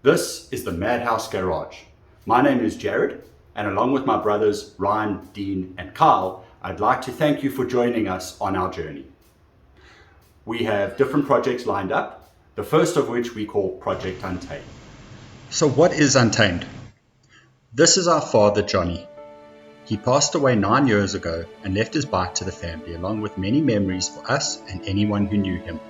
This is the Madhouse Garage. My name is Jared, and along with my brothers Ryan, Dean, and Kyle, I'd like to thank you for joining us on our journey. We have different projects lined up, the first of which we call Project Untamed. So what is Untamed? This is our father, Johnny. He passed away 9 years ago and left his bike to the family along with many memories for us and anyone who knew him.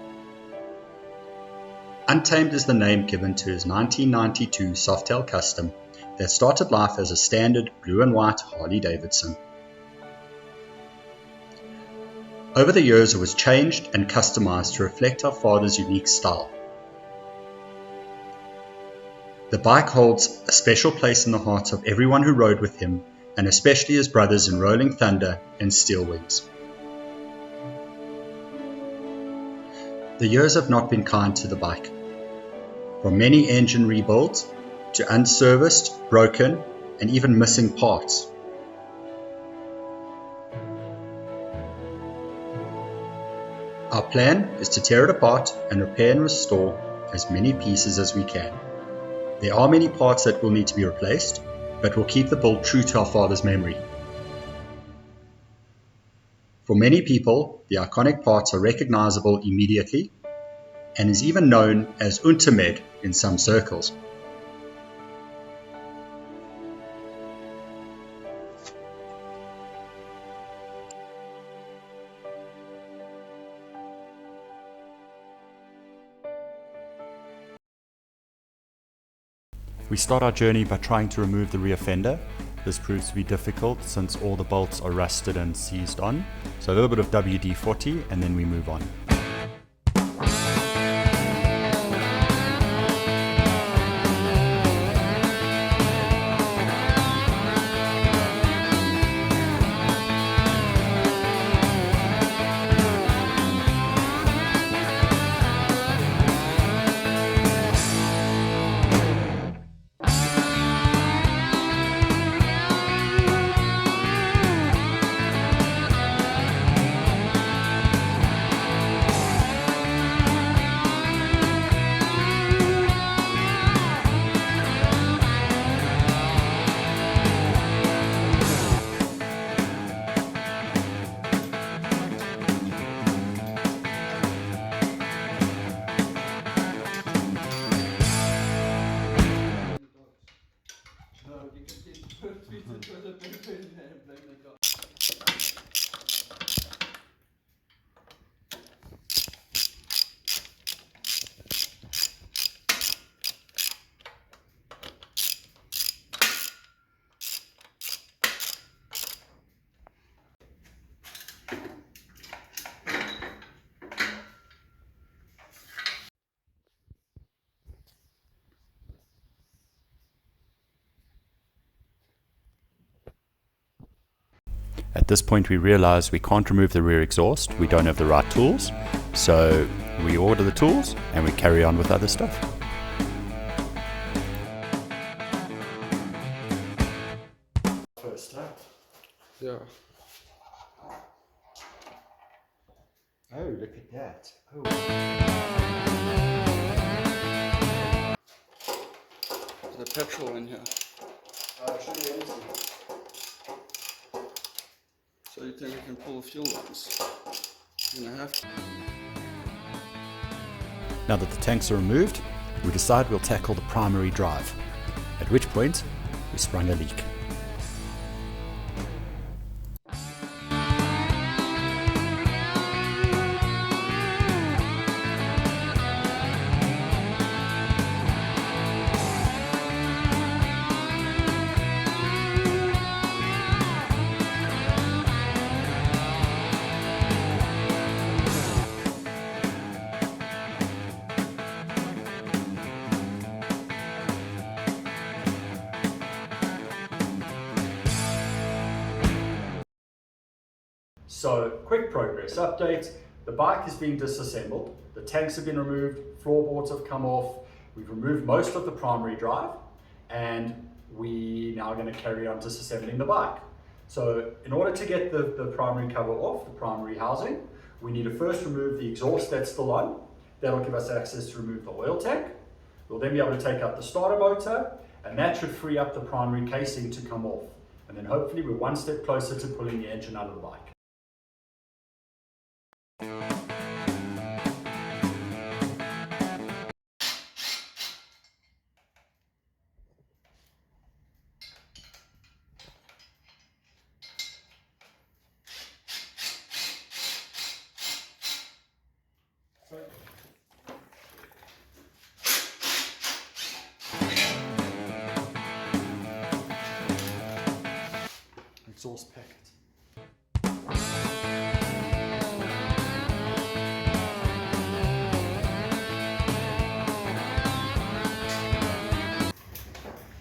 Untamed is the name given to his 1992 Softail Custom that started life as a standard blue and white Harley Davidson. Over the years it was changed and customized to reflect our father's unique style. The bike holds a special place in the hearts of everyone who rode with him, and especially his brothers in Rolling Thunder and Steel Wings. The years have not been kind to the bike. From many engine rebuilds to unserviced, broken, and even missing parts. Our plan is to tear it apart and repair and restore as many pieces as we can. There are many parts that will need to be replaced, but we'll keep the build true to our father's memory. For many people, the iconic parts are recognizable immediately and is even known as Untamed in some circles. We start our journey by trying to remove the rear fender. This proves to be difficult since all the bolts are rusted and seized on. So a little bit of WD-40 and then we move on. At this point we realize we can't remove the rear exhaust, we don't have the right tools, so we order the tools and we carry on with other stuff. First up. Yeah. Oh, look at that. Oh. There's a petrol in here. Should be empty. So you think you can pull the fuel lines? You're gonna have to. Now that the tanks are removed, we decide we'll tackle the primary drive, at which point we sprung a leak. So, quick progress update. The bike is being disassembled, the tanks have been removed, floorboards have come off, we've removed most of the primary drive, and we now are going to carry on disassembling the bike. So in order to get the primary cover off, the primary housing, we need to first remove the exhaust that's still on. That'll give us access to remove the oil tank. We'll then be able to take out the starter motor, and that should free up the primary casing to come off. And then hopefully we're one step closer to pulling the engine out of the bike. Exhaust packet.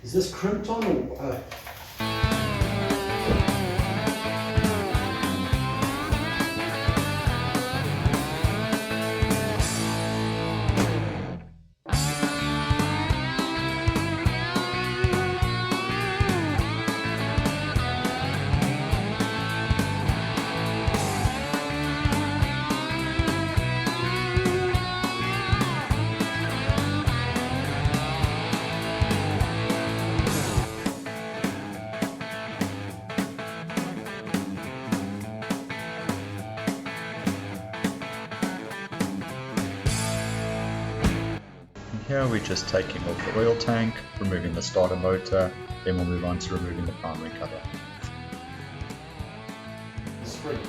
Is this crimped on or? Here we're just taking off the oil tank, removing the starter motor, then we'll move on to removing the primary cover. The spring.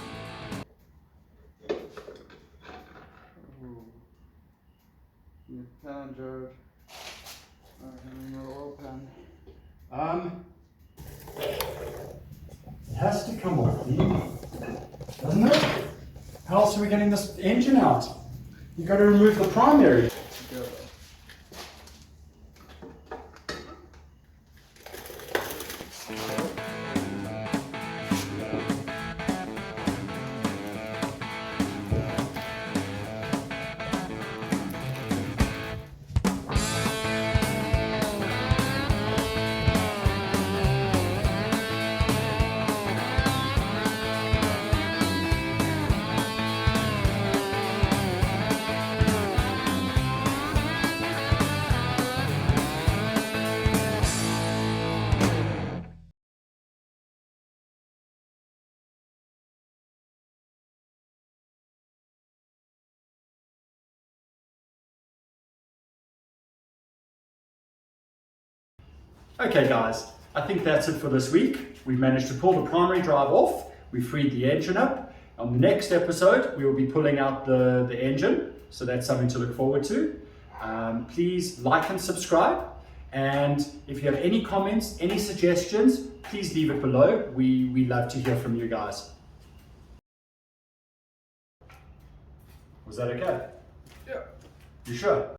New pan, Jared. Another oil pan. It has to come off, doesn't it? How else are we getting this engine out? You've got to remove the primary. Together. Okay guys, I think that's it for this week. We've managed to pull the primary drive off, we freed the engine up. On the next episode, we will be pulling out the engine, so that's something to look forward to. Please like and subscribe, and if you have any comments, any suggestions, please leave it below. We love to hear from you guys. Was that okay? Yeah. You sure?